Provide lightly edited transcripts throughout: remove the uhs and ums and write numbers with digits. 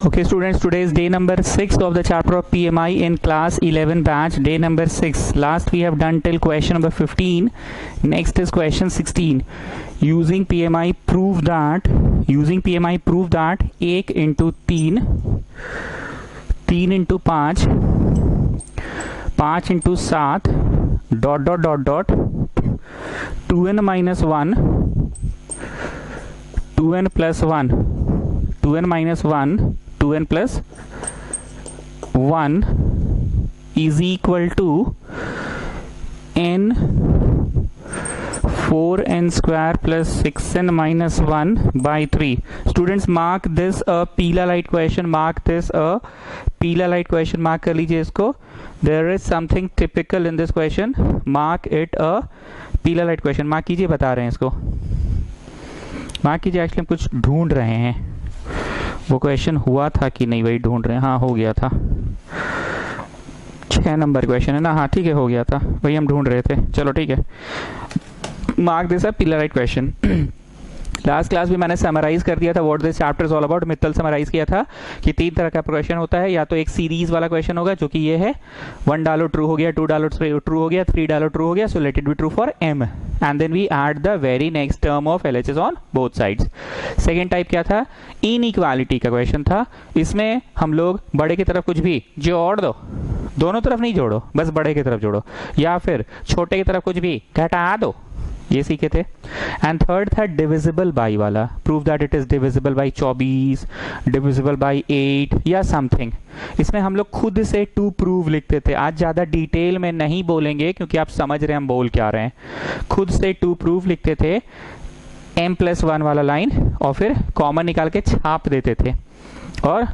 Okay students, today is day number 6 of the chapter of PMI in class 11 batch, day number 6. Last we have done till question number 15. Next is question 16. Using PMI prove that 1 into 3, 3 into 5, 5 into 7, dot dot dot dot 2n minus 1, 2n plus 1, 2n minus 1, 2n plus 1 is equal to n 4n square plus 6n minus 1 by 3. Students, mark this a पीला light question, mark this a पीला light question, mark कर लीजिए इसको. There is something typical in this question, mark it a पीला light question. Mark कीजिए, बता रहे हैं इसको, मार्क कीजिए. एक्चुअली हम कुछ ढूंढ रहे हैं, वो क्वेश्चन हुआ था कि नहीं वही ढूंढ रहे हैं. हाँ, हो गया था, 6 नंबर क्वेश्चन है ना. हाँ ठीक है, हो गया था, वही हम ढूंढ रहे थे. चलो ठीक है, mark this a pillar right question. Last class भी मैंने समराइज कर दिया था what this chapter is all about. Mittal summarise किया था कि 3 तरह का क्वेश्चन होता है. या तो एक सीरीज वाला क्वेश्चन होगा जो कि ये है, 1 डालो ट्रू हो गया, 2 डालो ट्रू हो गया, 3 डालो ट्रू हो गया, so let it be true for m and then we add the very next term of LHS on both sides. Second type क्या था, इनइक्वालिटी का क्वेश्चन था. इसमें हम लोग बड़े की तरफ कुछ भी जोड़ दो, दोनों तरफ नहीं जोड़ो, बस बड़े की तरफ जोड़ो, या फिर छोटे की तरफ कुछ भी घटा दो, ये सीखे थे. एंड थर्ड था डिविजिबल बाई वाला, prove that it is divisible by 24, divisible by 8 या समथिंग. इसमें हम लोग खुद से टू प्रूव लिखते थे. आज ज्यादा डिटेल में नहीं बोलेंगे क्योंकि आप समझ रहे हैं हम बोल क्या रहे हैं. खुद से टू प्रूव लिखते थे, m+1 वाला लाइन, और फिर कॉमन निकाल के छाप देते थे, और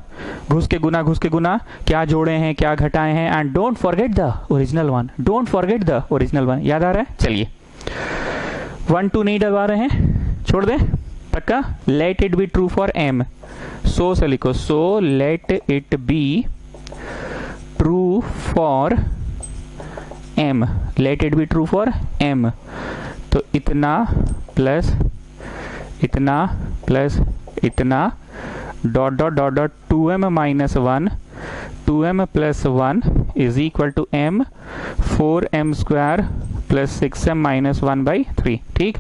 घुस के गुना क्या जोड़े हैं क्या घटाए हैं. And don't forget the original one, don't forget the original one. याद आ रहा है? चलिए, 1 2 नहीं डलवा रहे हैं, छोड़ दें पक्का. Let it be true for m, so से लिखो, so let it be true for m, let it be true for m. तो इतना प्लस इतना प्लस इतना dot dot dot dot 2m minus 1, 2m plus 1 is equal to m 4m square plus 6m minus 1 by 3. ठीक,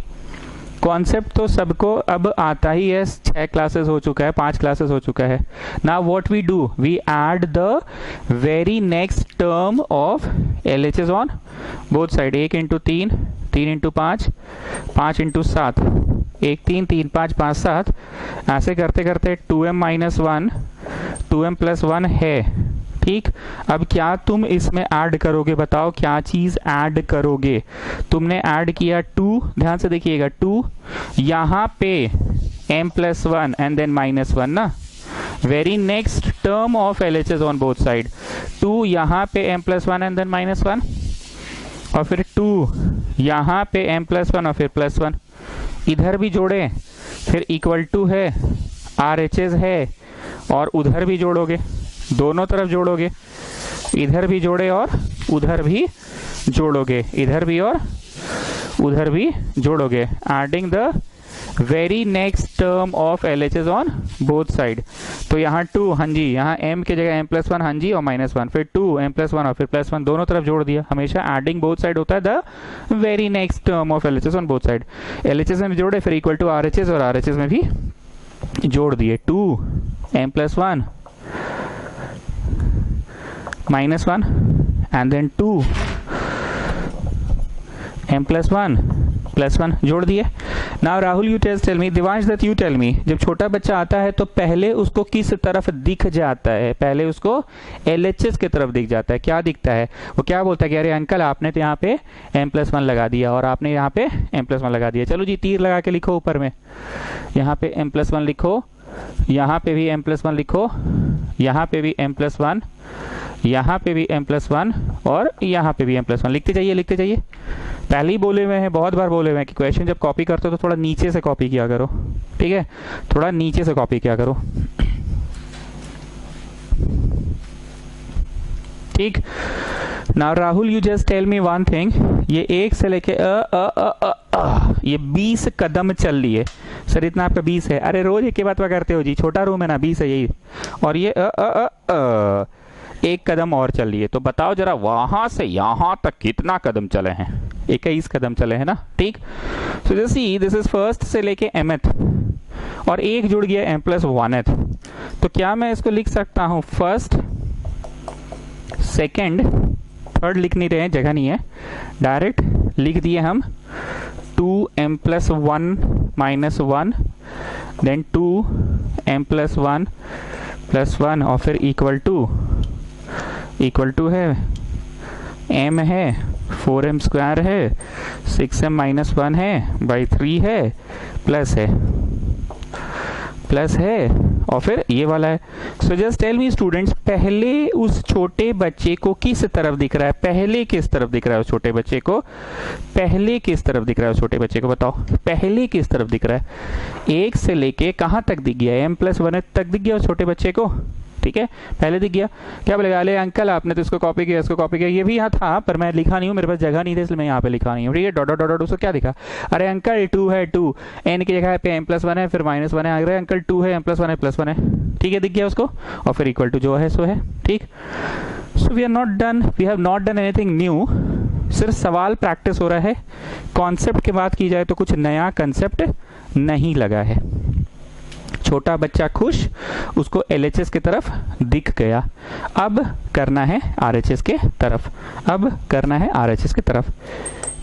concept तो सबको अब आता ही है. 6 क्लासेस हो चुका है, 5 क्लासेस हो चुका है. Now what we do, we add the very next term of LHS on both side. 1 into 3, 3 into 5, 5 into 7, 1 3 3 5 5 7, ऐसे करते करते 2m माइनस 1, 2m प्लस 1 है. ठीक, अब क्या तुम इसमें ऐड करोगे, बताओ क्या चीज ऐड करोगे. तुमने ऐड किया 2, ध्यान से देखिएगा, 2 यहां पे m+1 एंड देन -1 ना, very next term of LHS on both side. 2 यहां पे m+1 एंड देन -1, और फिर 2 यहां पे m+1 और फिर +1. इधर भी जोड़े, फिर इक्वल टू है, RHS है, और उधर भी जोड़ोगे, दोनों तरफ जोड़ोगे, इधर भी जोड़े और उधर भी जोड़ोगे, इधर भी और उधर भी जोड़ोगे. Adding the very next term of LHS on both side. तो यहाँ 2, हाँ जी, यहाँ m की जगह m+1, हाँ जी, और -1, फिर 2 m+1 और फिर +1, दोनों तरफ जोड़ दिया. हमेशा एडिंग बोथ साइड होता है the very next term of LHS on both side. LHS में जोड़े, फिर इक्वल टू RHS, और RHS में भी जोड़ दिए. 2 m+1 -1 and then 2 m+1 +1 जोड़ दिए. Now Rahul you tell me, Divansh Dutt you tell me, जब छोटा बच्चा आता है तो पहले उसको किस तरफ दिख जाता है, पहले उसको LHS की तरफ दिख जाता है. क्या दिखता है, वो क्या बोलता है कि अरे अंकल आपने तो यहाँ पे m+1 लगा दिया और आपने यहाँ पे m+1 लगा दिया. चलो जी, तीर लगा के लिखो ऊपर में, यहाँ पे m+1 लिखो, यहाँ पे भी m+1 लिखो, यहाँ पे भी m+1, यहाँ पे भी m+1, और यहाँ पे भी m+1. लिखते जाइए, लिखते जाइए. पहले ही बोले हुए हैं, बहुत बार बोले हुए हैं कि क्वेश्चन जब कॉपी करते हो तो थोड़ा नीचे से कॉपी किया करो. ठीक है, थोड़ा नीचे से कॉपी किया करो. ठीक, now Rahul you just tell me one thing, ये 1 से लेके ये 20 कदम चल लिए. सर इतना आपका 20 है। अरे रोज एक ही बात करते हो जी, छोटा रूम है ना, 20 है यही। और ये एक कदम और चल लिए, तो बताओ जरा वहां से यहां तक कितना कदम चले हैं? 21 कदम चले हैं ना, ठीक। So just see this is first से लेके mth, और एक जुड़ गया m+1th, तो क्या मैं इसको लिख सकता हूं फर्स्ट, सेकेंड, थर्ड लिख नहीं रहे हैं, जगह नहीं है, डायरेक्ट लिख दिए हम 2m+1 -1, देन 2m+1 +1, और फिर इक्वल टू है m है 4m² है 6m - 1 है बाई 3 है प्लस है और फिर ये वाला है। So just tell me students, पहले उस छोटे बच्चे को किस तरफ दिख रहा है? पहले किस तरफ दिख रहा है उस छोटे बच्चे को? पहले किस तरफ दिख रहा है उस छोटे बच्चे को? बताओ पहले किस तरफ दिख रहा है? 1 से लेके कहाँ तक दिख गया? m+1 तक दिख गया उस छोटे बच्चे को, ठीक है, पहले दिख गया। क्या बोलेगा? अरे अंकल आपने तो इसको कॉपी किया, इसको कॉपी किया, ये भी यहाँ था पर मैं लिखा नहीं हूँ, मेरे पास जगह नहीं थी इसलिए मैं यहाँ पे लिखा नहीं हूँ, ठीक है। डॉट डॉट डॉट उसको क्या दिखा? अरे अंकल 2 है, 2 n की जगह पे m+1 है, फिर -1 है, अरे अंकल 2 है, m+1 है, +1 है, ठीक है, दिख गया उसको, और फिर इक्वल टू जो है सो है, ठीक। So we have not done anything new, सिर्फ सवाल प्रैक्टिस हो रहा है। कॉन्सेप्ट की बात की जाए तो कुछ नया कंसेप्ट नहीं लगा है। छोटा बच्चा खुश, उसको LHS की तरफ दिख गया, अब करना है RHS के तरफ,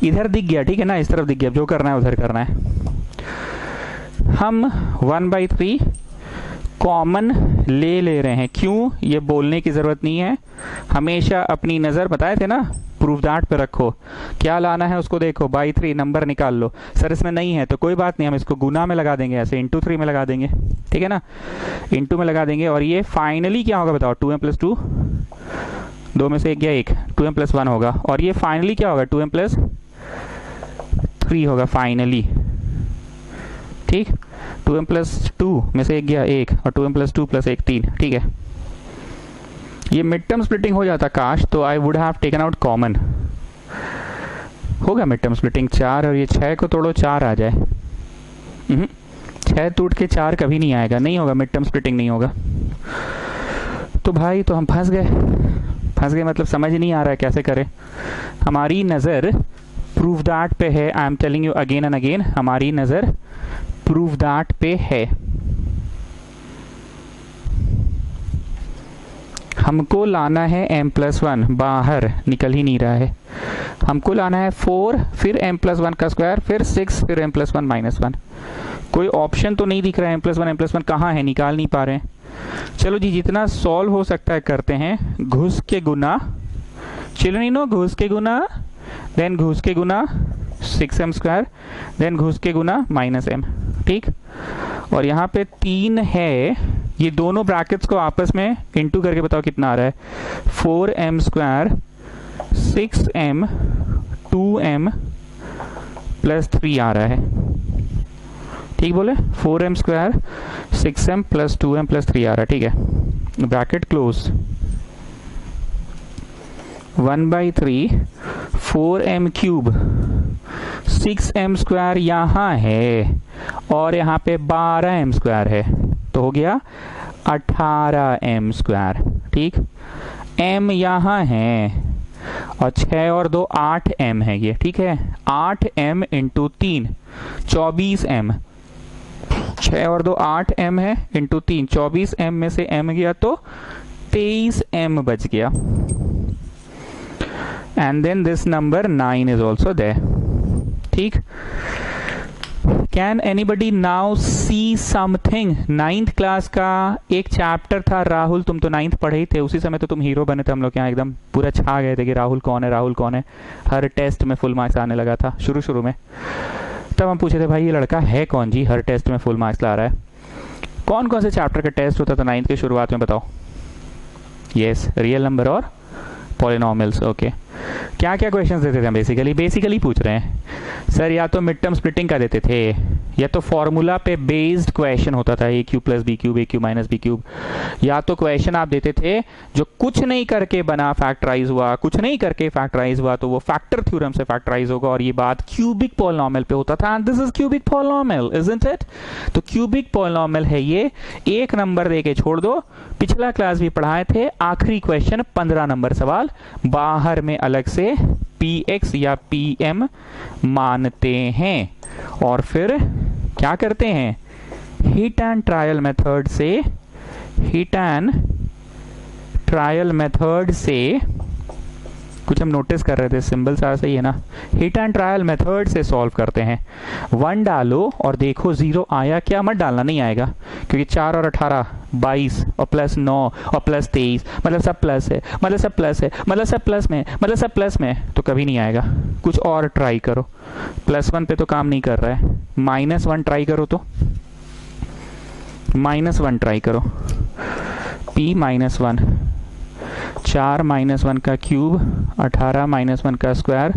इधर दिख गया, ठीक है ना, इस तरफ दिख गया, जो करना है उधर करना है। हम 1/3 कॉमन ले रहे हैं, क्यों? ये बोलने की जरूरत नहीं है, हमेशा अपनी नजर, बताए थे ना, प्रूफ दैट पे रखो, क्या लाना है उसको देखो, बाई 3 नंबर निकाल लो। सर इसमें नहीं है तो कोई बात नहीं, हम इसको गुना में लगा देंगे, ऐसे इंटू 3 में लगा देंगे, ठीक है ना, इंटू में लगा देंगे, और ये फाइनली क्या होगा बताओ? 2m+2, 2 में से एक गया 1, 2m+1 होगा, और ये फाइनली क्या होगा? 2m+3 होगा फाइनली, ठीक। 2m+2 में से एक गया 1, और 2m+2 + 1 3, ठीक है। ये मिड टर्म स्प्लिटिंग हो जाता काश, तो I would have taken out common, होगा मिड टर्म स्प्लिटिंग 4, और ये 6 को तोड़ो 4 आ जाए, 6 टूट के 4 कभी नहीं आएगा, नहीं होगा, मिड टर्म स्प्लिटिंग नहीं होगा। तो भाई तो हम फंस गए मतलब समझ नहीं आ रहा है कैसे करें। हमारी नज़र प्रूफ दैट पे है, I am telling you again and again, हमारी नज़र प्रूफ दैट पे है। हमको लाना है m+1, बाहर निकल ही नहीं रहा है, हमको लाना है 4, फिर m+1 का स्क्वायर, फिर 6, फिर m+1 -1। कोई ऑप्शन तो नहीं दिख रहा है, m+1 कहाँ है, निकाल नहीं पा रहे हैं। चलो जी, जितना सॉल्व हो सकता है करते हैं। घुस के गुना, चिल्ड्रन घुस के गुना, देन घुस के गुना 6m², देन घुस के गुना -m, ठीक। और यहाँ पे 3 है, ये दोनों ब्रैकेट्स को आपस में इंटू करके बताओ कितना आ रहा है? 4m², 6m, 2m +3 आ रहा है, ठीक बोले? 4m², 6m + 2m + 3 आ रहा है, ठीक है। ब्रैकेट क्लोज, 1/3 4m³, 6m² यहाँ है, और यहाँ पे 12m² है, तो हो गया 18m², ठीक। m यहाँ है, और 6 और 2 8m है ये, ठीक है। 8m × 3 24m, 6 और 2 8m है, × 3 24m में से m गया तो 23m बच गया। And then this number 9 is also there, ठीक। Can anybody now see something? 9th class का एक चैप्टर था राहुल, तुम तो 9th पढ़े ही थे, उसी समय तो तुम हीरो बने थे, हम लोग यहाँ एकदम पूरा छा गए थे कि राहुल कौन है। हर टेस्ट में फुल मार्क्स आने लगा था शुरू में, तब हम पूछे थे भाई ये लड़का है कौन जी, हर टेस्ट में फुल मार्क्स ला रहा है। कौन कौन से चैप्टर का टेस्ट होता था 9th के शुरुआत में बताओ? यस, रियल नंबर और पॉलिनोमियल्स, ओके। क्या क्या क्वेश्चंस देते थे हम? बेसिकली पूछ रहे हैं। सर या तो मिड टर्म स्प्लिटिंग का देते थे या तो फॉर्मूला पे बेस्ड क्वेश्चन होता था ए क्यूब प्लस बी क्यूब ए क्यूब माइनस बी क्यूब, या तो क्वेश्चन आप देते थे जो कुछ नहीं करके बना फैक्टराइज हुआ, कुछ नहीं करके फैक्टराइज हुआ तो वो फैक्टर थ्योरम से फैक्टराइज होगा और ये बात क्यूबिक पॉलिनॉमियल पे होता था। And this is cubic polynomial, isn't it? तो क्यूबिक पॉलिनॉमियल है ये। एक नंबर दे के छोड़ दो, पिछला क्लास भी पढ़ाए थे, आखिरी क्वेश्चन 15 नंबर सवाल, बाहर में अलग से px या pm मानते हैं और फिर क्या करते हैं, हिट एंड ट्रायल मेथड से कुछ हम नोटिस कर रहे थे, सिंबल सारा सही है ना, हिट एंड ट्रायल मेथड से सॉल्व करते हैं। 1 डालो और देखो 0 आया क्या, मत डालना, नहीं आएगा क्योंकि 4 और 18 22 और प्लस 9 और प्लस 23 मतलब सब प्लस है, मतलब सब प्लस है, मतलब सब प्लस में, मतलब सब प्लस में, तो कभी नहीं आएगा। कुछ और ट्राई करो, +1 पे तो काम नहीं कर रहा है, -1 ट्राई करो, तो -1 ट्राई करो, p -1, 4 -1 का क्यूब, 18 -1 का स्क्वायर,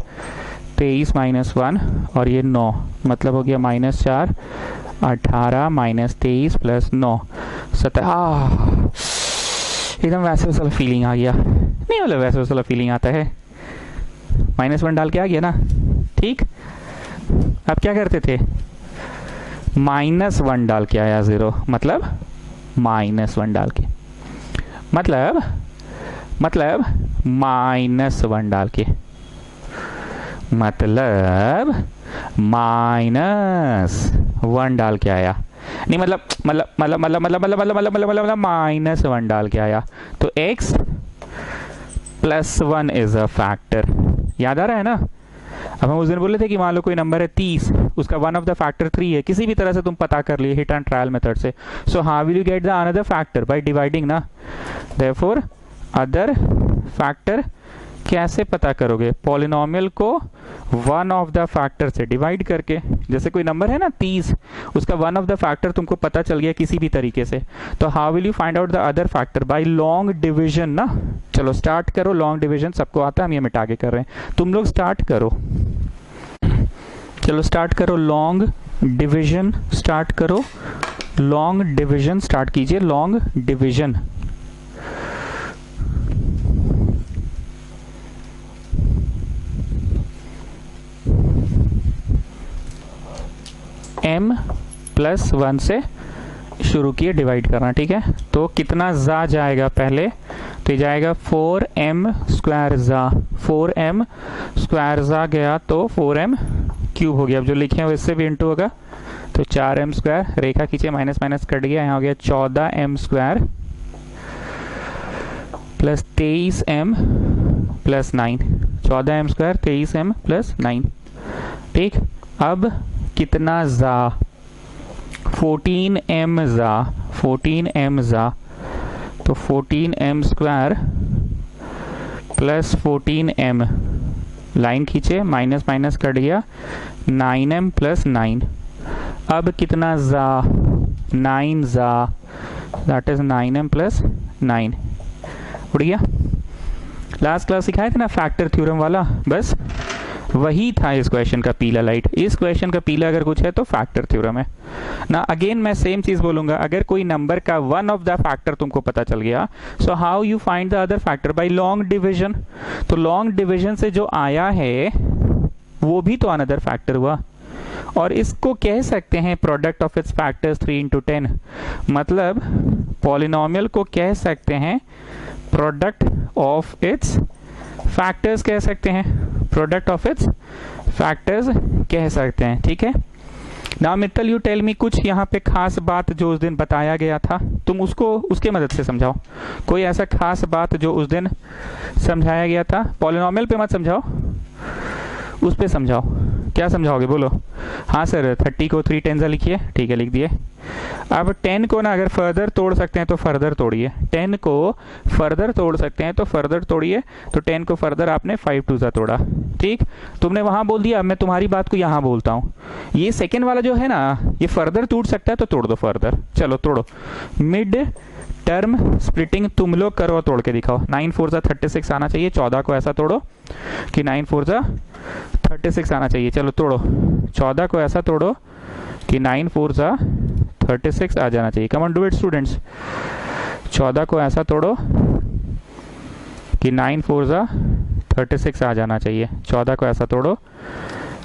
23 -1 और ये 9, मतलब हो गया -4, 18 -23 + 9 17। एकदम वैसे वाला फीलिंग आ गया, नहीं मतलब वैसे वाला फीलिंग आता है, -1 डाल के आ गया ना, ठीक। अब क्या करते थे, -1 डाल के आया 0, मतलब -1 डाल के, मतलब -1 डाल के, मतलब -1 डाल के आया, नहीं मतलब -1 डाल के आया, तो x + 1 इज अ फैक्टर। याद आ रहा है ना? अब हम उस दिन बोले थे कि मान लो कोई नंबर है 30, उसका 1 ऑफ द फैक्टर 3 है, किसी भी तरह से तुम पता कर लिए हिट एंड ट्रायल मेथड से। So how will you get the another factor? By dividing ना। देयरफॉर अदर फैक्टर कैसे पता करोगे? पॉलिनॉमियल को 1 ऑफ द फैक्टर से डिवाइड करके। जैसे कोई नंबर है ना 30, उसका 1 ऑफ द फैक्टर तुमको पता चल गया किसी भी तरीके से, तो how will you find out the other factor? By long division ना। चलो स्टार्ट करो, लॉन्ग डिवीजन सबको आता है, हम ये मिटा के कर रहे हैं, तुम लोग स्टार्ट करो। चलो स्टार्ट करो, लॉन्ग डिवीजन स्टार्ट करो, लॉन्ग डिवीजन स्टार्ट कीजिए, लॉन्ग डिवीजन। m + 1 से शुरू किए डिवाइड करना, ठीक है। तो कितना जा जाएगा पहले, तो ये जाएगा 4m² जा, 4m² जा गया तो 4m³ हो गया। अब जो लिखे हैं वो इससे भी इंटू होगा, तो 4m², रेखा खींचे, माइनस माइनस कट गया, यहाँ हो गया 14m² + 23m + 9, 14m² 23m + 9, ठीक। अब कितना जा, 14m जा, 14m जा, तो 14m² + 14m, लाइन खींचे, माइनस माइनस कट गया, 9m + 9। अब कितना जा, 9 जा, दैट इज 9m + 9, उड़ गया। लास्ट क्लास सिखाए थे ना फैक्टर थ्योरम वाला, बस वही था इस क्वेश्चन का पीला लाइट। इस क्वेश्चन का पीला अगर कुछ है तो फैक्टर थ्योरम है ना। अगेन मैं सेम चीज बोलूंगा, अगर कोई नंबर का 1 ऑफ द फैक्टर तुमको पता चल गया, so how you find the other factor? By long division. तो लॉन्ग डिवीजन से जो आया है वो भी तो अनदर फैक्टर हुआ, और इसको कह सकते हैं प्रोडक्ट ऑफ इट्स फैक्टर्स 3 × 10। मतलब पॉलिनॉमियल को कह सकते हैं प्रोडक्ट ऑफ इट्स फैक्टर्स, कह सकते हैं प्रोडक्ट ऑफ इट्स फैक्टर्स कह सकते हैं, ठीक है। Now Mittal you tell me, कुछ यहाँ पे खास बात जो उस दिन बताया गया था, तुम उसको उसके मदद से समझाओ। कोई ऐसा खास बात जो उस दिन समझाया गया था, पॉलिनॉमियल पे मत समझाओ, उस पे समझाओ। क्या समझाओगे बोलो? हाँ सर 30 को 3 10 लिखिए, ठीक है लिख दिए। अब 10 को ना अगर फर्दर तोड़ सकते हैं तो फर्दर तोड़िए, 10 को फर्दर तोड़ सकते हैं तो फर्दर तोड़िए। तो 10 को फर्दर आपने 5 2 सा तोड़ा, ठीक। तुमने वहां बोल दिया, मैं तुम्हारी बात को यहाँ बोलता हूँ। ये सेकेंड वाला जो है ना, ये फर्दर टूट सकता है तो तोड़ दो फर्दर। चलो तोड़ो, मिड टर्म स्प्लिटिंग तुम लोग करो, तोड़ के दिखाओ। 9 4 36 आना चाहिए, 14 को ऐसा तोड़ो कि 9 4 36 36 आना चाहिए। चलो तोड़ो, 14 को ऐसा तोड़ो कि 9 4 सा 36 आ जाना चाहिए। Come on do it students. 14 को ऐसा तोड़ो कि 9 4 सा 36 आ जाना चाहिए। 14 को ऐसा तोड़ो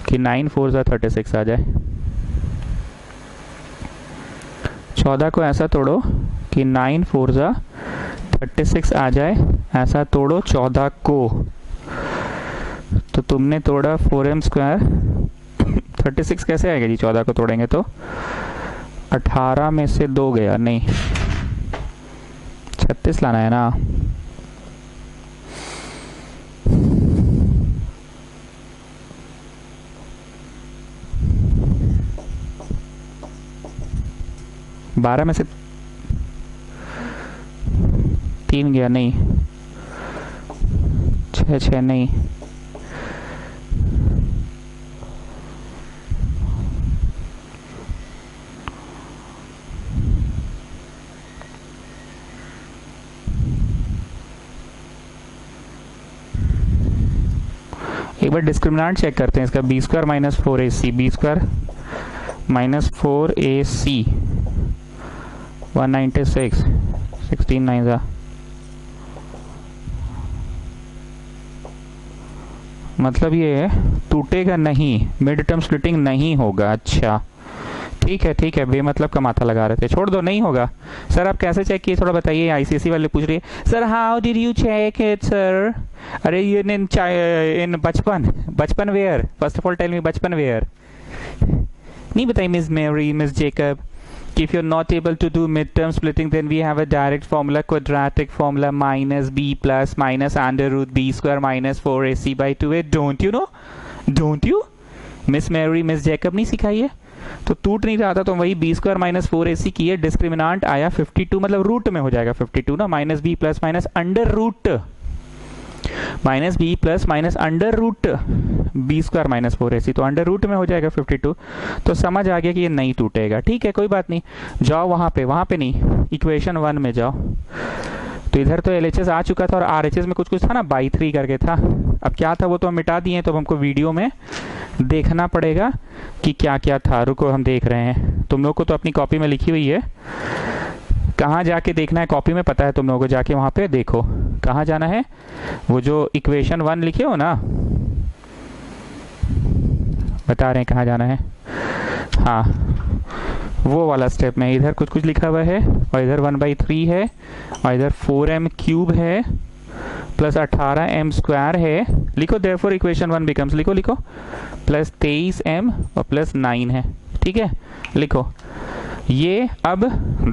कि 9 4 सा 36 आ जाए। 14 को ऐसा तोड़ो कि 9 4 सा 36 आ जाए। ऐसा तोड़ो 14 को, तो तुमने तोड़ा 4m²। 36 कैसे आएगा जी 14 को तोड़ेंगे तो? 18 में से 2 गया, नहीं 36 लाना है ना। बारह में से 3 गया, नहीं 6 नहीं, एक बार डिस्क्रिमिनेंट चेक करते हैं इसका। b² minus 4ac, b² minus 4ac 196, 16 9 सा, मतलब ये टूटेगा नहीं, मिड टर्म स्प्लिटिंग नहीं होगा। अच्छा ठीक है, बेमतलब का माथा लगा रहे थे, छोड़ दो, नहीं होगा। सर आप कैसे चेक किए थोड़ा बताइए। आईसीएसई वाले पूछ रही है sir how did you check it sir. अरे ये इन बचपन where, first of all tell me बचपन वेयर। नहीं बताइए miss Mary, miss Jacob. If you're not able to do midterm splitting, then we have a direct formula, quadratic formula, minus b plus minus under root b² minus 4ac by 2a. Don't you know? Don't you? Miss Mary, miss Jacob नहीं सिखाई है? तो टूट नहीं रहा था तो वही b² माइनस 4ac की है। डिस्क्रिमिनांट आया 52, मतलब रूट में हो जाएगा 52 ना। Minus b plus minus under root, minus b plus minus under root b² minus 4ac, तो अंडर रूट में हो जाएगा 52। तो समझ आ गया कि ये नहीं टूटेगा। ठीक है कोई बात नहीं, जाओ वहां पे नहीं, इक्वेशन 1 में जाओ। तो इधर तो LHS आ चुका था और RHS में कुछ था ना, बाई 3 करके था। अब क्या था वो तो हम मिटा दिए, तो हमको वीडियो में देखना पड़ेगा कि क्या क्या था। रुको हम देख रहे हैं, तुम लोग को तो अपनी कॉपी में लिखी हुई है, कहाँ जाके देखना है कॉपी में पता है तुम लोगों को, जाके वहां पे देखो कहाँ जाना है। वो जो इक्वेशन 1 लिखे हो ना, बता रहे हैं कहाँ जाना है। हाँ वो वाला स्टेप में इधर कुछ लिखा हुआ है, और इधर 1/3 है, और इधर 4m³ है प्लस 18m² है। लिखो देयरफॉर इक्वेशन 1 बिकम्स, लिखो प्लस 23m और प्लस 9 है। ठीक है लिखो ये। अब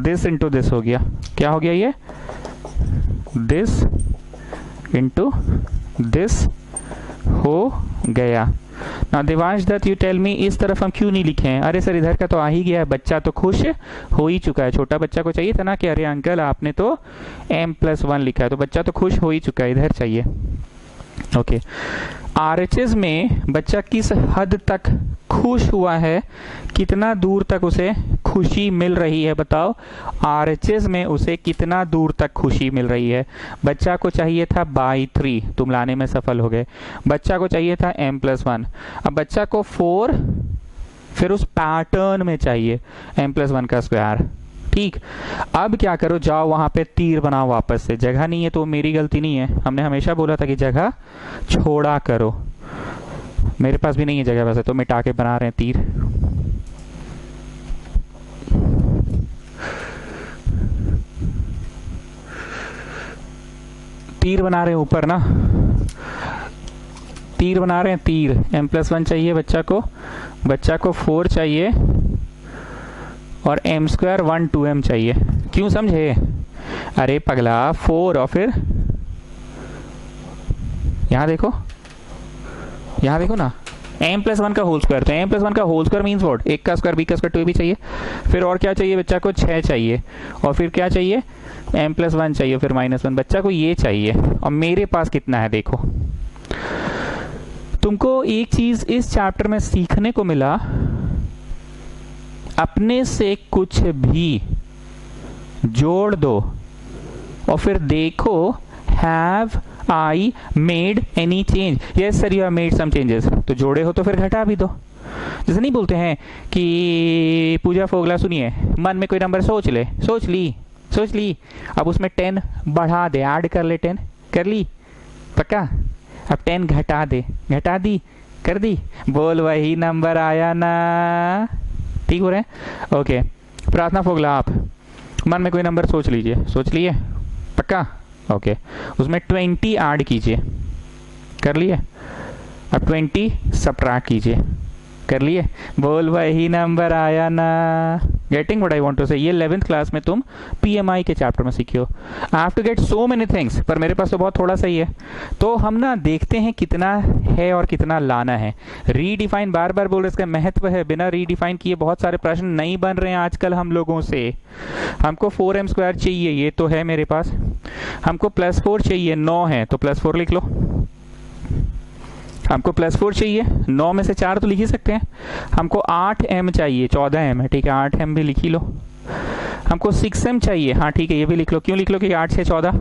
दिस इंटू दिस हो गया, क्या हो गया ये, दिस इंटू दिस हो गया। ना Devansh Dutt you tell me, इस तरफ हम क्यों नहीं लिखे हैं? अरे सर इधर का तो आ ही गया है, बच्चा तो खुश हो ही चुका है। छोटा बच्चा को चाहिए था ना कि अरे अंकल आपने तो m+1 लिखा है, तो बच्चा तो खुश हो ही चुका है, इधर चाहिए। ओके RHS में बच्चा किस हद तक खुश हुआ है, कितना दूर तक उसे खुशी मिल रही है बताओ। RHS में उसे कितना दूर तक खुशी मिल रही है? बच्चा को चाहिए था बाई 3, तुम लाने में सफल हो गए। बच्चा को चाहिए था m+1, अब बच्चा को 4 फिर उस पैटर्न में चाहिए m+1 का स्क्वायर। ठीक, अब क्या करो, जाओ वहां पे तीर बनाओ वापस से। जगह नहीं है तो मेरी गलती नहीं है, हमने हमेशा बोला था कि जगह छोड़ा करो। मेरे पास भी नहीं है जगह वैसे, तो मिटा के बना रहे हैं तीर। तीर बना रहे हैं ऊपर ना, तीर बना रहे हैं तीर। m+1 चाहिए बच्चा को 4 चाहिए, और m² 1 2m चाहिए। क्यों समझे? अरे पगला 4 और फिर यहां देखो ना, m+1 का होल स्क्वायर। तो m+1 का होल स्क्वायर मीन्स व्हाट, 1 का स्क्वायर, b का स्क्वायर 2 भी चाहिए। फिर और क्या चाहिए बच्चा को, 6 चाहिए, और फिर क्या चाहिए, m+1 चाहिए, फिर -1। बच्चा को ये चाहिए, और मेरे पास कितना है देखो। तुमको एक चीज इस चैप्टर में सीखने को मिला, अपने से कुछ भी जोड़ दो और फिर देखो have I made any change? Yes sir, you have made some changes. तो जोड़े हो तो फिर घटा भी दो। जैसे नहीं बोलते हैं कि पूजा फोगला, सुनिए, मन में कोई नंबर सोच ले, सोच ली, अब उसमें 10 बढ़ा दे, ऐड कर ले, 10 कर ली, पक्का। अब 10 घटा दे, घटा दी, कर दी, बोल वही नंबर आया ना? ठीक हो रहा है? ओके। प्रार्थना फोगला, आप मन में कोई नंबर सोच लीजिए, सोच लिए, पक्का? ओके। उसमें 20 ऐड कीजिए, कर लिए। अब 20 सब्ट्रैक्ट कीजिए, कर लिए, बोल वही नंबर आया ना? Getting what I want to say? ये 11th क्लास में तुम पीएमआई के चैप्टर में सीखे हो। I have to get so many things, पर मेरे पास तो बहुत थोड़ा सा ही है। तो हम ना देखते हैं कितना है और कितना लाना है। रीडिफाइन बार बार बोल रहे, इसका महत्व है। बिना रीडिफाइन किए बहुत सारे प्रश्न नहीं बन रहे हैं आजकल हम लोगों से। हमको 4m² चाहिए, ये तो है मेरे पास। हमको +4 चाहिए, 9 है तो +4 लिख लो। हमको +4 चाहिए, 9 में से 4 तो लिख ही सकते हैं। हमको 8m चाहिए, 14m है, ठीक है, 8m भी लिख ही लो। हमको 6m चाहिए, हाँ ठीक है, ये भी लिख लो। क्यों लिख लो? क्योंकि 8 6 14।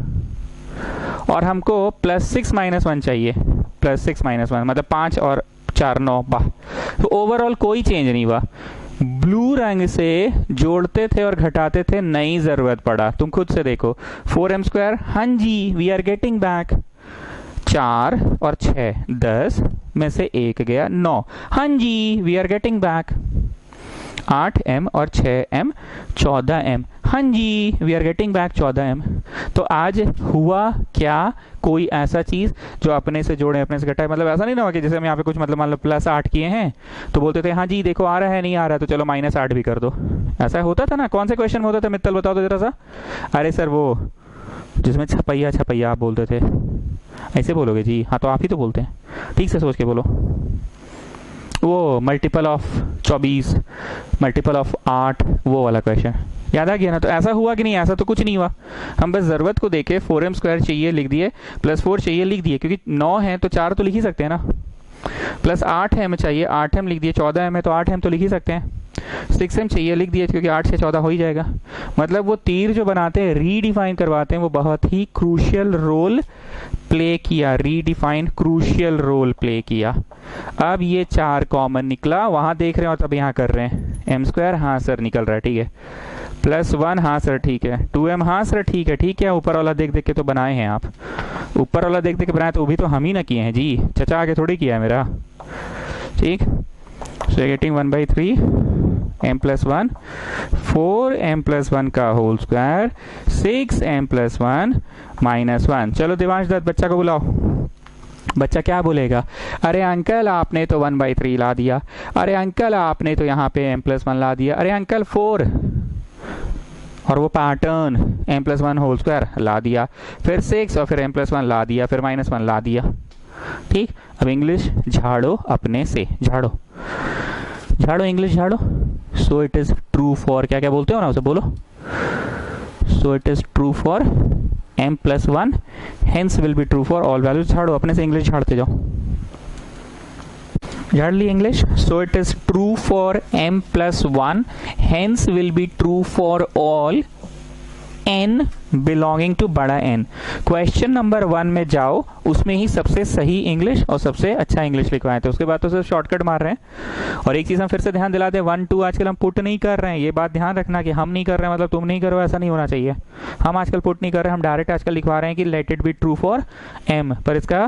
और हमको +6 - 1 चाहिए, +6 - 1 मतलब 5 और 4 9। वाह, तो ओवरऑल कोई चेंज नहीं हुआ। ब्लू रंग से जोड़ते थे और घटाते थे, नई जरूरत पड़ा। तुम खुद से देखो, 4m², हाँ जी, वी आर गेटिंग बैक। 4 और 6 10 में से 1 गया 9, हाँ जी, we are getting back. 8m और 6m 14m, हाँ जी, we are getting back 14m। तो आज हुआ क्या कोई ऐसा चीज जो अपने से जोड़े अपने से घटाए? मतलब ऐसा नहीं ना हुआ कि जैसे हम यहाँ पे कुछ मतलब मान लो +8 किए हैं तो बोलते थे हाँ जी देखो आ रहा है, नहीं आ रहा तो चलो -8 भी कर दो। ऐसा होता था ना? कौन से क्वेश्चन में होता था मित्तल, बताओ तो जरा सा। अरे सर वो जिसमें छपैया छपैया आप बोलते थे, ऐसे बोलोगे जी? हाँ तो आप ही तो बोलते हैं, ठीक से सोच के बोलो। वो मल्टीपल ऑफ 24, मल्टीपल ऑफ 8, वो वाला क्वेश्चन याद आ गया ना? तो ऐसा हुआ कि नहीं? ऐसा तो कुछ नहीं हुआ। हम बस ज़रूरत को देखे 4m² चाहिए लिख दिए, +4 चाहिए लिख दिए, क्योंकि 9 है तो 4 तो लिख ही सकते हैं ना। +8m चाहिए, 8m लिख दिए, 14m है तो 8m तो लिख ही सकते हैं। 6m चाहिए लिख दिए, क्योंकि 8 से 14 हो ही जाएगा। मतलब वो तीर जो बनाते हैं, रीडिफाइन करवाते हैं, वो बहुत ही क्रूशियल रोल प्ले किया। रीडिफाइन क्रूशियल रोल प्ले किया। अब ये 4 कॉमन निकला, वहां देख रहे हो तब यहाँ कर रहे हैं। m², हाँ सर निकल रहा है, ठीक है। +1, हाँ सर ठीक है। 2m, हाँ सर ठीक है, ठीक है। ऊपर वाला देख देख के तो बनाए हैं आप, ऊपर वाला देख देख के बनाए, तो वो भी तो हम ही ना किए हैं जी, चचा आगे थोड़ी किया है मेरा, ठीक। सो गेटिंग 1/3 m+1, 4m+1 का होल स्क्वायर, 6m+1 -1। चलो देवांश दत्त बच्चा को बुलाओ। बच्चा क्या बोलेगा? अरे अंकल आपने तो 1/3 ला दिया, अरे अंकल आपने तो यहाँ पे m+1 ला दिया, अरे अंकल 4 और वो पैटर्न m+1 होल स्क्वायर ला दिया, फिर 6 और फिर m+1 ला दिया, फिर -1 ला दिया, ठीक। अब इंग्लिश झाड़ो अपने से, झाड़ो झाड़ो, इंग्लिश झाड़ो। So it is true for, क्या क्या बोलते हो ना उसे बोलो। So it is true for m+1, hence will be true for all values. झाड़ो अपने से, इंग्लिश झाड़ते जाओ। झाड़ ली English. So it is true for m+1, hence will be true for all n belonging to बड़ा N। क्वेश्चन नंबर 1 में जाओ, उसमें ही सबसे सही इंग्लिश और सबसे अच्छा इंग्लिश लिखवाए थे, उसके बाद तो सिर्फ शॉर्टकट मार रहे हैं। और एक चीज हम फिर से ध्यान दिलाते हैं, 1 2 आजकल हम पुट नहीं कर रहे हैं। ये बात ध्यान रखना कि हम नहीं कर रहे हैं मतलब तुम नहीं करो, ऐसा नहीं होना चाहिए। हम आजकल पुट नहीं कर रहे हैं, हम डायरेक्ट आजकल लिखवा रहे हैं कि late it be true for m, पर इसका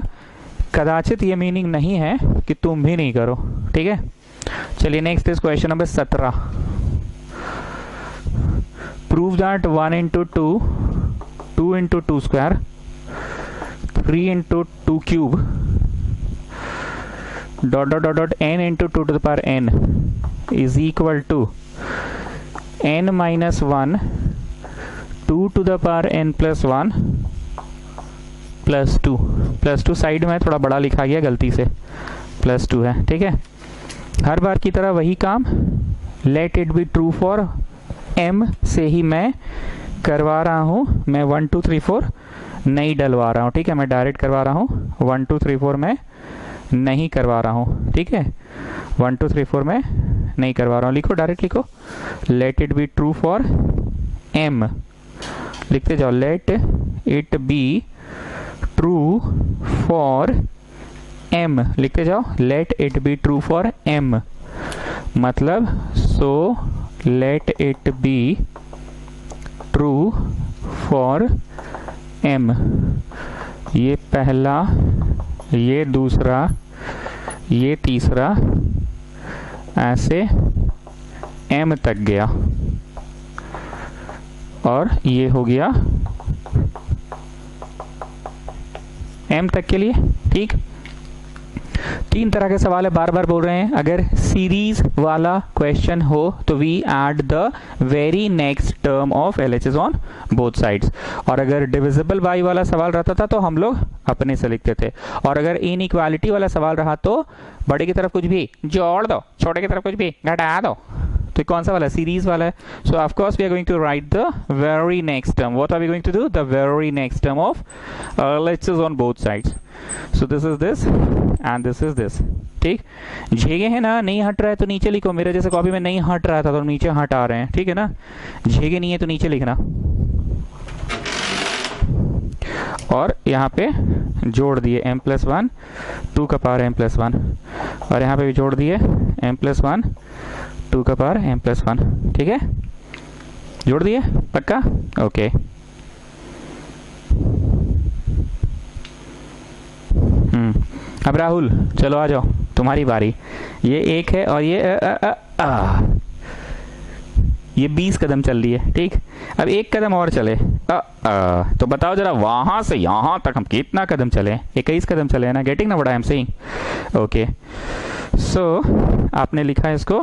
कदाचित ये मीनिंग नहीं है कि तुम भी नहीं करो, ठीक है। चलिए next is question number 17। Prove that 1 into 2, 2 into 2 square, 3 into 2 cube, dot dot dot dot n into 2 to the power n is equal to n minus 1, 2 to the power n plus 1 plus 2। Plus 2 side में थोड़ा बड़ा लिखा गया गलती से, +2 है, ठीक है। हर बार की तरह वही काम, late it be true for m से ही मैं करवा रहा हूँ। मैं 1 2 3 4 नहीं डलवा रहा हूँ, ठीक है। मैं डायरेक्ट करवा रहा हूँ, 1 2 3 4 में नहीं करवा रहा हूँ, ठीक है। 1 2 3 4 में नहीं करवा रहा हूँ। लिखो, डायरेक्ट लिखो, late it be true for m। लिखते जाओ, late it be true for m, लिखते जाओ, late it be true for m, मतलब सो let it be true for m। ये पहला, ये दूसरा, ये तीसरा, ऐसे m तक गया, और ये हो गया m तक के लिए। ठीक, तीन तरह के सवाल है, बार बार बोल रहे हैं। अगर सीरीज वाला क्वेश्चन हो तो we add the very next term of LHS on both sides, और अगर डिविजिबल बाई वाला सवाल रहता था तो हम लोग अपने से लिखते थे, और अगर इनइक्वालिटी वाला सवाल रहा तो बड़े की तरफ कुछ भी जोड़ दो, छोटे की तरफ कुछ भी घटा दो। तो कौन सा वाला, सीरीज वाला है। So of course we are going to write the very next term. What are we going to do, the very next term of LHS on both sides. So this is this and this is this. ठीक, झेगे है ना, नहीं हट रहा है तो नीचे लिखो। मेरे जैसे कॉपी में नहीं हट रहा था तो नीचे हट आ रहे हैं, ठीक है ना। झेगे नहीं है तो नीचे लिखना, और यहाँ पे जोड़ दिए m+1, 2 का पावर m+1, और यहाँ पे भी जोड़ दिए m+1, 2 का पावर m+1। ठीक है, जोड़ दिए, पक्का, ओके। अब राहुल चलो आ जाओ, तुम्हारी बारी। ये एक है और ये 20 कदम चल रही है। ठीक, अब एक कदम और चले। तो बताओ जरा, वहां से यहां तक हम कितना कदम चले? 21 कदम चले ना। गेटिंग ना what I am saying? Okay, so आपने लिखा है इसको,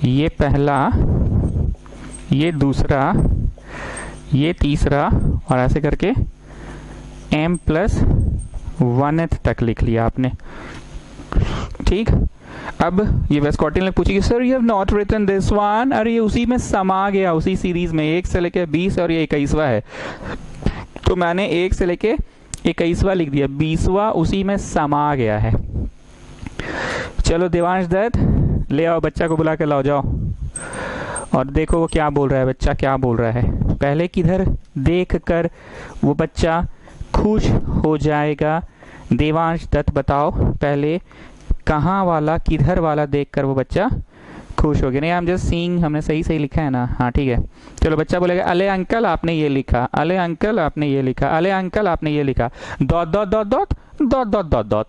ये पहला, ये दूसरा, ये तीसरा, और ऐसे करके m+1th तक लिख लिया आपने। ठीक, अब ये वेस्कॉटिन ने पूछी कि sir you have not written this one. अरे ये उसी में समा गया, उसी सीरीज में 1 से लेके 20, और ये 21वां है, तो मैंने 1 से लेके 21वां लिख दिया, 20वां उसी में समा गया है। चलो देवांश दत्त, ले आओ, बच्चा को बुला के लाओ, जाओ और देखो वो क्या बोल रहा है। बच्चा क्या बोल रहा है, पहले किधर देख कर वो बच्चा खुश हो जाएगा? देवांश दत्त बताओ, पहले कहाँ वाला, किधर वाला देखकर वो बच्चा खुश हो गया? नहीं, आई एम जस्ट सीइंग, हमने सही लिखा है ना। हाँ ठीक है, चलो बच्चा बोलेगा, अले अंकल आपने ये लिखा, अले अंकल आपने ये लिखा, अले अंकल आपने ये लिखा, dot dot dot dot dot dot dot dot.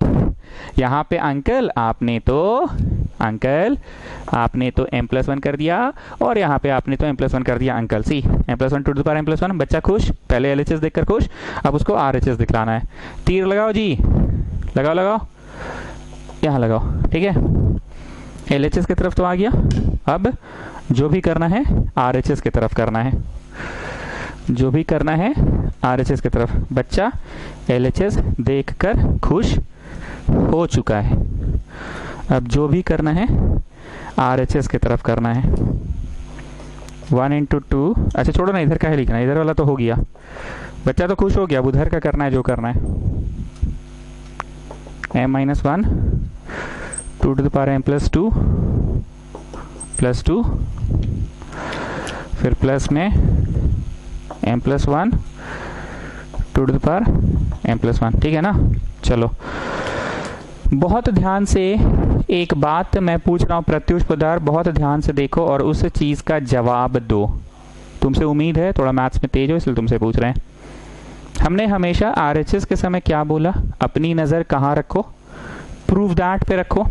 यहाँ पे अंकल आपने तो m+1 कर दिया, और यहाँ पे आपने तो m+1 कर दिया uncle. See m+1 to the power m+1, बच्चा खुश, पहले LHS देखकर खुश, अब उसको RHS दिखलाना है। तीर लगाओ जी, लगाओ, यहाँ लगाओ, ठीक है। LHS की तरफ तो आ गया, अब जो भी करना है RHS की तरफ करना है, जो भी करना है RHS की तरफ। बच्चा LHS देखकर खुश हो चुका है, अब जो भी करना है RHS की तरफ करना है। 1 × 2, अच्छा छोड़ो ना, इधर का है लिखना, इधर वाला तो हो गया, बच्चा तो खुश हो गया, अब उधर का करना है जो करना है। m-1 2 to the power m+2 +2, फिर प्लस में m+1 2 to the power m+1। ठीक है ना। चलो बहुत ध्यान से एक बात मैं पूछ रहा हूँ प्रत्युष पदार्थ, बहुत ध्यान से देखो और उस चीज का जवाब दो। तुमसे उम्मीद है थोड़ा मैथ्स में तेज हो, इसलिए तुमसे पूछ रहे हैं। हमने हमेशा RHS के समय क्या बोला? अपनी नजर कहाँ रखो? प्रूव दैट पे रखो।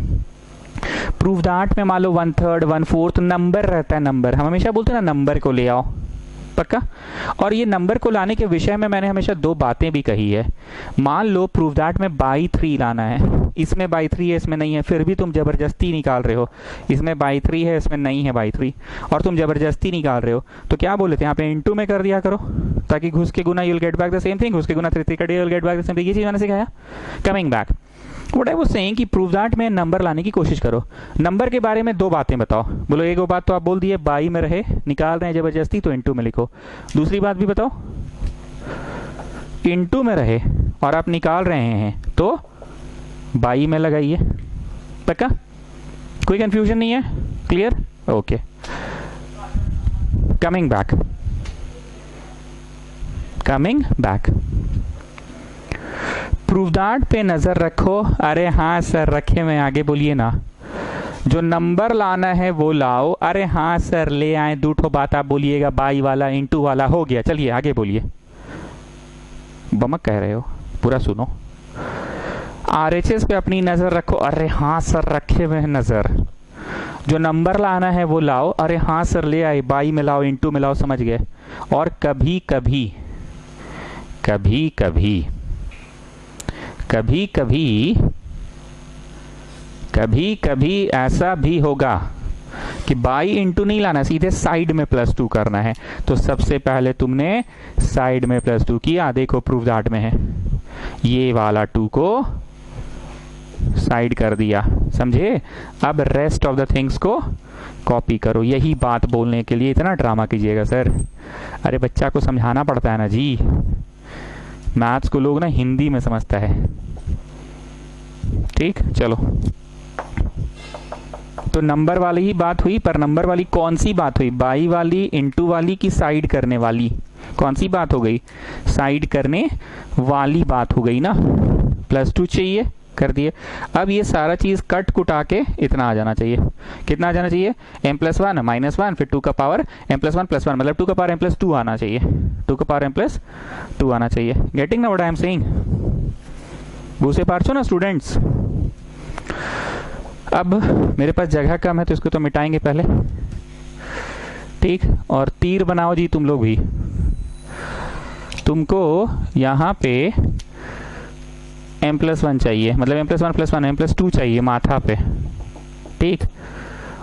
प्रूव दैट में मान लो 1/3 1/4 नंबर रहता है, नंबर हम हमेशा बोलते हैं ना, नंबर को ले आओ, पक्का। और ये नंबर को लाने के विषय में मैंने हमेशा 2 बातें भी कही है। मान लो प्रूव दैट में बाई 3 लाना है, इसमें बाई 3 है, इसमें नहीं है, फिर भी तुम जबरदस्ती निकाल रहे हो। इसमें बाई 3 है, इसमें नहीं है बाई 3, और तुम जबरदस्ती निकाल रहे हो, तो क्या बोले थे यहाँ पे इनटू में कर दिया करो, ताकि घुस के गुना you'll get back the same thing, घुस के गुना 3 का you'll get back the same thing. ये चीज मैंने सिखाया। Coming back, what I was saying कि प्रूव दैट में नंबर लाने की कोशिश करो। नंबर के बारे में 2 बातें बताओ। बोलो एक बात तो आप बोल दिए, बाई में रहे, निकाल रहे हैं जबरदस्ती तो इनटू में लिखो। दूसरी बात भी बताओ, इनटू में रहे और आप निकाल रहे हैं तो बाई में लगाइए, पक्का। कोई कंफ्यूजन नहीं है? Clear? Okay, coming back. Prove that पे नजर रखो। अरे हाँ सर रखे, मैं आगे बोलिए ना। जो नंबर लाना है वो लाओ। अरे हाँ सर ले आए, दूठो बात आप बोलिएगा, बाई वाला इंटू वाला हो गया। चलिए आगे बोलिए, बमक कह रहे हो, पूरा सुनो। आरएचएस पे अपनी नजर रखो। अरे हाँ सर रखे हुए हैं नजर। जो नंबर लाना है वो लाओ। अरे हाँ सर ले आए, बाई में लाओ, इंटू में लाओ, समझ गए। और कभी कभी कभी कभी कभी कभी कभी कभी ऐसा भी होगा कि बाई इंटू नहीं लाना, सीधे साइड में +2 करना है। तो सबसे पहले तुमने साइड में +2 किया, देखो प्रूफ दैट में है, ये वाला 2 को साइड कर दिया, समझे। अब रेस्ट ऑफ द थिंग्स को कॉपी करो। यही बात बोलने के लिए इतना ड्रामा कीजिएगा सर? अरे बच्चा को समझाना पड़ता है ना जी। मैथ्स को लोग ना हिंदी में समझता है। ठीक, चलो। तो नंबर वाली ही बात हुई, पर नंबर वाली कौन सी बात हुई? बाई वाली, इंटू वाली की साइड करने वाली? कौन सी बात हो गई? साइड करने वाली बात हो गई ना। +2 चाहिए, कर दिए। अब ये सारा चीज कट कुटा के इतना आ जाना चाहिए। कितना आ जाना चाहिए? m+1 -1 फिर 2 का पावर m+1 +1, मतलब 2 का पावर m+2 आना चाहिए। 2 का पावर m+2 आना चाहिए। गेटिंग ना व्हाट आई एम सेइंग? घुसे पारछो ना स्टूडेंट्स? अब मेरे पास जगह कम है तो इसको तो मिटाएंगे पहले, ठीक। और तीर बनाओ जी तुम लोग भी। तुमको यहाँ पे m+1 चाहिए, मतलब m+1 +1 m+2 चाहिए माथा पे, ठीक।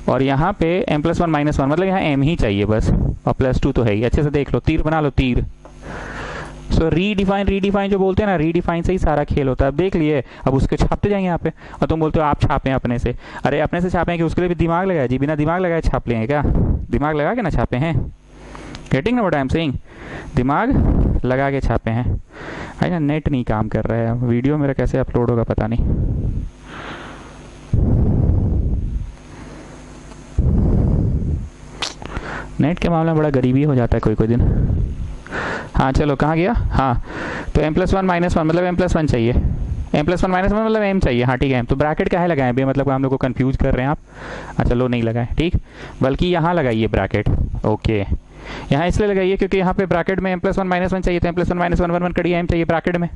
और यहाँ पे m+1 -1, मतलब यहाँ m ही चाहिए बस, और +2 तो है ही। अच्छे से देख लो, तीर बना लो, तीर। सो रीडिफाइन जो बोलते हैं ना, रीडिफाइन से ही सारा खेल होता है। अब देख लिए, अब उसके छापते जाएंगे यहाँ पे, और तुम बोलते हो आप छापें अपने से। अरे अपने से छापें कि उसके लिए भी दिमाग लगाए जी? बिना दिमाग लगाए छाप लेंगे क्या? दिमाग लगा के ना छापे हैं। गेटिंग ना व्हाट आई एम सेइंग? दिमाग लगा के छापे हैं। भाई ना नेट नहीं काम कर रहा है, वीडियो मेरा कैसे अपलोड होगा पता नहीं। नेट के मामले में बड़ा गरीबी हो जाता है कोई कोई दिन। हाँ चलो, कहाँ गया? हाँ, तो m+1 -1 मतलब m+1 चाहिए, m+1 -1 मतलब m चाहिए। हाँ ठीक है, तो ब्रैकेट काहे लगाएं बे? मतलब हम लोग को कंफ्यूज कर रहे हैं आप। अच्छा लो, नहीं लगाएं, ठीक। बल्कि यहाँ लगाइए ब्रैकेट। ओके, यहाँ इसलिए लगाइए क्योंकि यहाँ पे ब्रैकेट में m+1 -1 चाहिए, तो m+1 -1 1 करिए, m चाहिए ब्रैकेट में,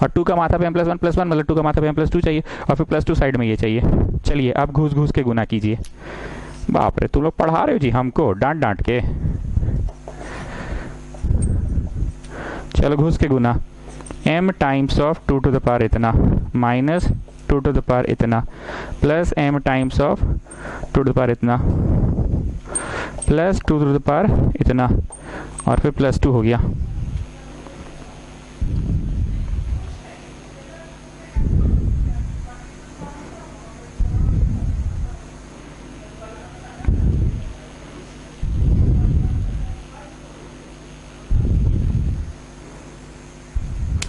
और 2 का माथा पे m+1 +1 मतलब 2 का माथा पे m+2 चाहिए, और फिर +2 साइड में ये चाहिए। चलिए अब घूस घूस के गुना कीजिए। बाप रे, तुम लोग पढ़ा रहे हो जी हमको डांट डांट के। चलो घुस के गुना, m times of 2 to the power इतना माइनस 2 टू द पावर इतना plus m times of 2 to the power इतना प्लस 2 टू द पावर इतना, और फिर +2 हो गया।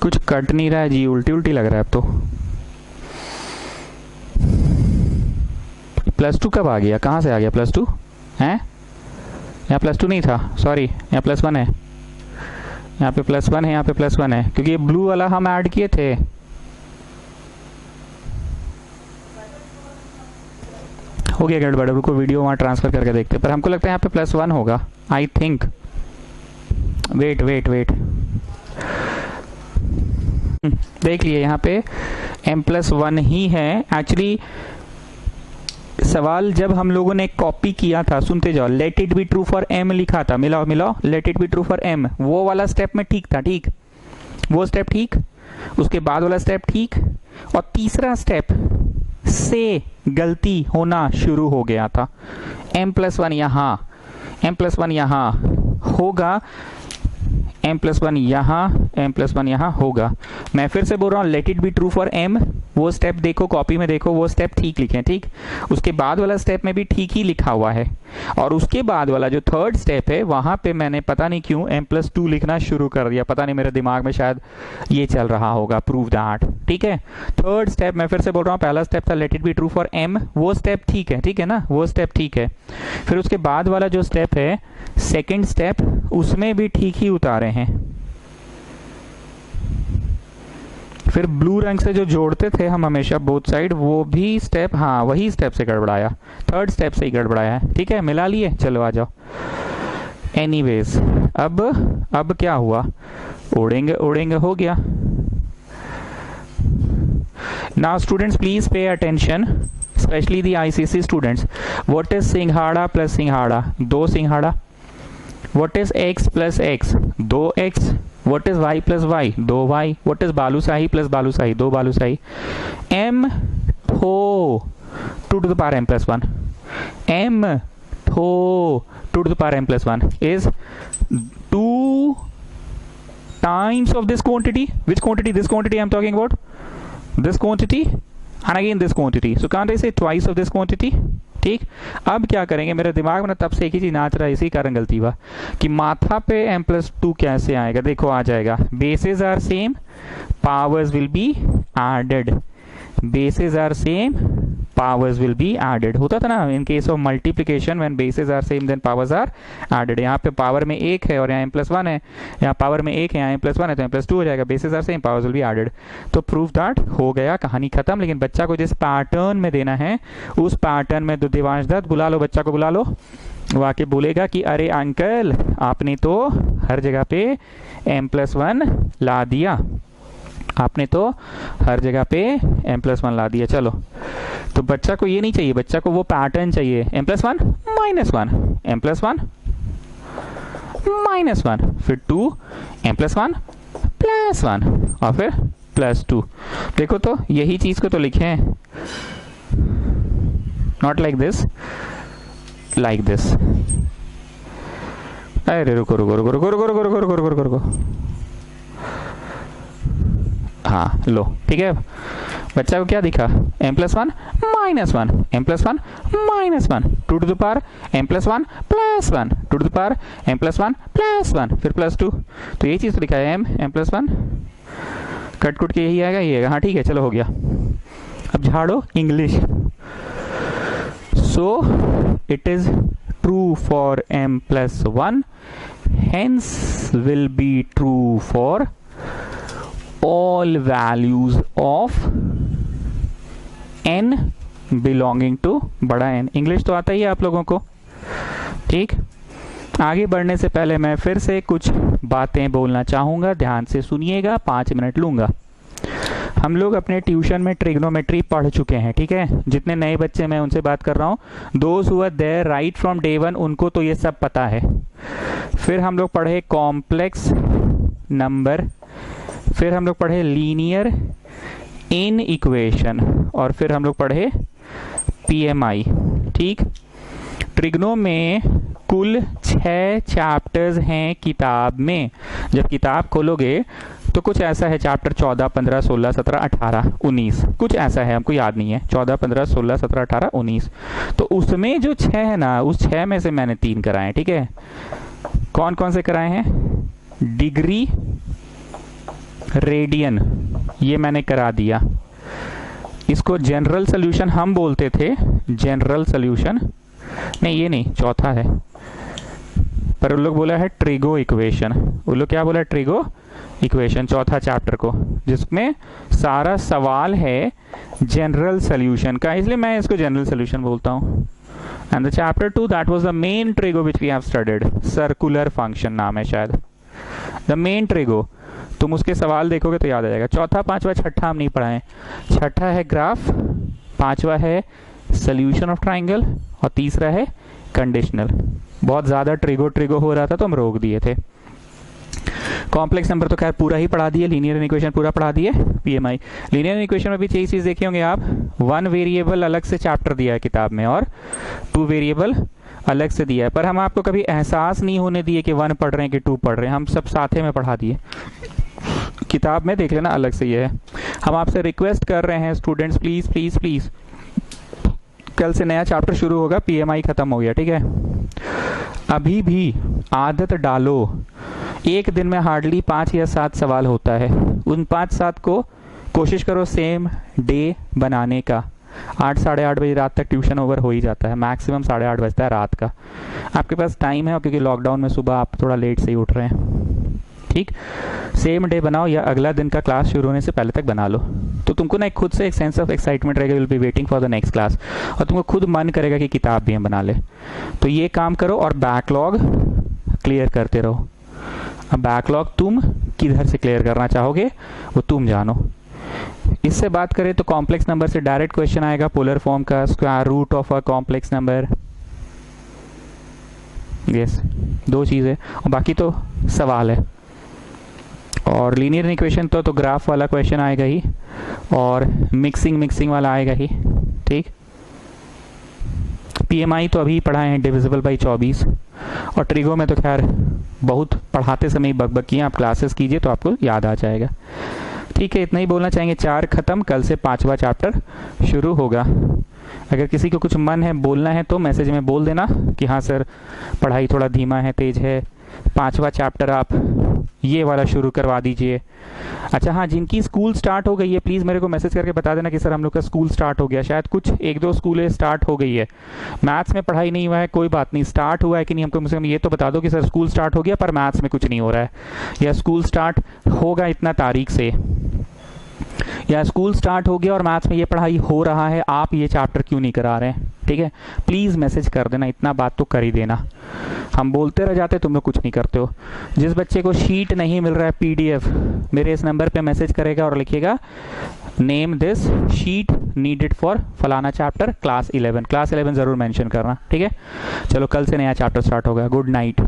कुछ कट नहीं रहा है जी, उल्टी उल्टी लग रहा है अब तो। +2 कब आ गया? कहाँ से आ गया +2? हैं? यहाँ +2 नहीं था, सॉरी, यहाँ +1 है। यहाँ पे +1 है, यहाँ पे +1 है, क्योंकि ये ब्लू वाला हम ऐड किए थे। हो गया गड़बड़, रुको वीडियो वहाँ ट्रांसफर करके देखते, पर हमको लगता है यहाँ पे +1 होगा, I think. Wait wait wait, देख लिए यहाँ पे m+1 ही है एक्चुअली। सवाल जब हम लोगों ने कॉपी किया था, सुनते जाओ, late it be true for m लिखा था, मिलाओ मिलाओ, late it be true for m, वो वाला स्टेप में ठीक था, ठीक, वो स्टेप ठीक, उसके बाद वाला स्टेप ठीक, और तीसरा स्टेप से गलती होना शुरू हो गया था। m+1 यहाँ, m+1 यहाँ होगा, m+1 यहाँ, m+1 यहाँ होगा। मैं फिर से बोल रहा हूँ, late it be true for m, वो स्टेप देखो, कॉपी में देखो, वो स्टेप ठीक लिखे, ठीक। उसके बाद वाला स्टेप में भी ठीक ही लिखा हुआ है, और उसके बाद वाला जो थर्ड स्टेप है वहां पे मैंने पता नहीं क्यों m+2 लिखना शुरू कर दिया, पता नहीं मेरे दिमाग में शायद ये चल रहा होगा, प्रूव दैट, ठीक है। थर्ड स्टेप मैं फिर से बोल रहा हूँ, पहला स्टेप था late it be true for m, वो स्टेप ठीक है ना, वो स्टेप ठीक है। फिर उसके बाद वाला जो स्टेप है, सेकेंड स्टेप, उसमें भी ठीक ही उतारे हैं। फिर ब्लू रंग से जो जोड़ते थे हम हमेशा बोथ साइड, वो भी स्टेप, हाँ वही स्टेप से गड़बड़ाया, थर्ड स्टेप से ही गड़बड़ाया है। ठीक है, मिला लिए, चलो आ जाओ। एनीवेज अब क्या हुआ, उड़ेंगे उड़ेंगे हो गया। Now students please pay attention, specially the ICC students. What is सिंघाड़ा प्लस सिंघाड़ा? 2 सिंघाड़ा। What is x plus x? 2x। What is y plus y? 2y। What is balushahi plus balushahi? 2 balushahi. m थो 2 to the power m plus 1, m थो 2 to the power m plus 1 is 2 times of this quantity. Which quantity? This quantity I'm talking about. This quantity and again this quantity. So can't I say twice of this quantity? ठीक, अब क्या करेंगे, मेरे दिमाग में तब से एक ही चीज नाच रहा है, इसी कारण गलती हुआ कि माथा पे m+2 कैसे आएगा। देखो आ जाएगा, basis are same, powers will be added. Basis are same, powers will be added. होता था ना in case of multiplication, when basis are same then powers are added. यहाँ पे पावर में 1 है और यहाँ m+1 है, यहाँ पावर में 1 है, यहाँ m+1 है, तो m+2 हो जाएगा। Basis are same, powers will be added. तो प्रूफ दैट हो गया, कहानी खत्म। लेकिन बच्चा को जिस पैटर्न में देना है, उस पैटर्न में देवांश दत्त, बुला लो बच्चा को, बुला लो। वो आके बोलेगा कि अरे अंकल आपने तो हर जगह पे m+1 ला दिया, आपने तो हर जगह पे m+1 ला दिया। चलो, तो बच्चा को ये नहीं चाहिए, बच्चा को वो पैटर्न चाहिए, m+1 -1, m+1 -1, फिर 2 m+1 +1 और फिर +2। देखो तो यही चीज को तो लिखे हैं, not like this, like this. अरे रुको रुको रुको रुको रुको रुको रुको रुको रुको रुको, हाँ लो ठीक है। बच्चा को क्या दिखा, m+1 -1, m+1 -1, 2 to the power m+1 +1, 2 to the power m+1 +1, फिर +2। तो यही चीज तो दिखा है, m+1 कट कुट के यही आएगा, ये आएगा। हाँ ठीक है, चलो हो गया। अब झाड़ो English. So it is true for m+1, hence will be true for all values of n belonging to बड़ा N। इंग्लिश तो आता ही है आप लोगों को, ठीक। आगे बढ़ने से पहले मैं फिर से कुछ बातें बोलना चाहूंगा, ध्यान से सुनिएगा, 5 मिनट लूंगा। हम लोग अपने ट्यूशन में ट्रिग्नोमेट्री पढ़ चुके हैं, ठीक है। जितने नए बच्चे मैं उनसे बात कर रहा हूँ, those who are there right from day 1, उनको तो ये सब पता है। फिर हम लोग पढ़े कॉम्प्लेक्स नंबर, फिर हम लोग पढ़े लीनियर इन इक्वेशन, और फिर हम लोग पढ़े पीएमआई, ठीक। ट्रिग्नो में कुल 6 चैप्टर्स हैं किताब में। जब किताब खोलोगे तो कुछ ऐसा है, चैप्टर 14, 15, 16, 17, 18, 19, कुछ ऐसा है, हमको याद नहीं है, 14, 15, 16, 17, 18, 19। तो उसमें जो 6 है ना, उस 6 में से मैंने 3 कराए हैं, ठीक है। कौन कौन से कराए हैं, डिग्री, रेडियन, ये मैंने करा दिया। इसको जनरल सॉल्यूशन हम बोलते थे, जनरल सॉल्यूशन नहीं, ये नहीं, चौथा है, पर उन लोग बोला है ट्रिगो इक्वेशन। उन लोग क्या बोला है, ट्रिगो इक्वेशन, चौथा चैप्टर को, जिसमें सारा सवाल है जनरल सॉल्यूशन का, इसलिए मैं इसको जनरल सॉल्यूशन बोलता हूँ। And the chapter 2 that was the main trigo which we have studied, circular function नाम है शायद, द मेन ट्रिगो। तुम उसके सवाल देखोगे तो याद आ जाएगा। चौथा, पांचवा, छठा हम नहीं पढ़ाए। छठा है ग्राफ, पांचवा है सोल्यूशन ऑफ ट्राइंगल, और तीसरा है कंडीशनल। बहुत ज्यादा ट्रिगो हो रहा था तो हम रोक दिए थे। कॉम्प्लेक्स नंबर तो खैर पूरा ही पढ़ा दिए, लीनियर इक्वेशन पूरा पढ़ा दिए, पीएमआई। लीनियर इक्वेशन में भी यही चीज देखे होंगे आप, 1 वेरिएबल अलग से चैप्टर दिया है किताब में और 2 वेरिएबल अलग से दिया है, पर हम आपको कभी एहसास नहीं होने दिए कि 1 पढ़ रहे हैं कि 2 पढ़ रहे हैं, हम सब साथे में पढ़ा दिए। किताब में देख लेना अलग से ये है। हम आपसे रिक्वेस्ट कर रहे हैं स्टूडेंट्स, प्लीज प्लीज प्लीज, कल से नया चैप्टर शुरू होगा, पीएमआई खत्म हो गया, ठीक है। अभी भी आदत डालो, एक दिन में हार्डली 5 या 7 सवाल होता है, उन 5-7 को कोशिश करो सेम डे बनाने का। 8 साढ़े 8 बजे रात तक ट्यूशन ओवर हो ही जाता है, मैक्सिमम 8:30 बजता है रात का। आपके पास टाइम है, और क्योंकि लॉकडाउन में सुबह आप थोड़ा लेट से ही उठ रहे हैं, ठीक, सेम डे बनाओ या अगला दिन का क्लास शुरू होने से पहले तक बना लो, तो तुमको ना एक खुद से एक सेंस ऑफ एक्साइटमेंट रहेगा, will be waiting for the next class, और तुमको खुद मन करेगा कि किताब भी हम बना ले। तो ये काम करो और बैकलॉग क्लियर करते रहो। अब बैकलॉग तुम किधर से क्लियर करना चाहोगे वो तुम जानो। इससे बात करें तो कॉम्प्लेक्स नंबर से डायरेक्ट क्वेश्चन आएगा, पोलर फॉर्म का, square root of a complex number, yes, दो चीज़ें, और बाकी तो सवाल है। और लीनियर इक्वेशन तो ग्राफ वाला क्वेश्चन आएगा ही, और मिक्सिंग वाला आएगा ही, ठीक। पीएमआई तो अभी पढ़ाए हैं, डिविजिबल बाई 24, और ट्रिगो में तो खैर बहुत पढ़ाते समय बकबक किए, आप क्लासेस कीजिए तो आपको याद आ जाएगा। ठीक है, इतना ही बोलना चाहेंगे। 4 खत्म, कल से 5वां चैप्टर शुरू होगा। अगर किसी को कुछ मन है बोलना है तो मैसेज में बोल देना कि हाँ सर पढ़ाई थोड़ा धीमा है, तेज है, 5वां चैप्टर आप ये वाला शुरू करवा दीजिए। अच्छा हाँ, जिनकी स्कूल स्टार्ट हो गई है प्लीज़ मेरे को मैसेज करके बता देना कि सर हम लोग का स्कूल स्टार्ट हो गया। शायद कुछ 1-2 स्कूलें स्टार्ट हो गई है, मैथ्स में पढ़ाई नहीं हुआ है, कोई बात नहीं, स्टार्ट हुआ है कि नहीं हमको मुझे ये तो बता दो कि सर स्कूल स्टार्ट हो गया पर मैथ्स में कुछ नहीं हो रहा है, या स्कूल स्टार्ट होगा इतना तारीख से, या स्कूल स्टार्ट हो गया और मैथ्स में ये पढ़ाई हो रहा है, आप ये चैप्टर क्यों नहीं करा रहे हैं। ठीक है, प्लीज़ मैसेज कर देना, इतना बात तो कर ही देना। हम बोलते रह जाते, तुम लोग कुछ नहीं करते हो। जिस बच्चे को शीट नहीं मिल रहा है पीडीएफ, मेरे इस नंबर पे मैसेज करेगा और लिखिएगा name this sheet needed for फलाना चैप्टर क्लास 11 ज़रूर मेंशन करना। ठीक है, चलो कल से नया चैप्टर स्टार्ट होगा। Good night.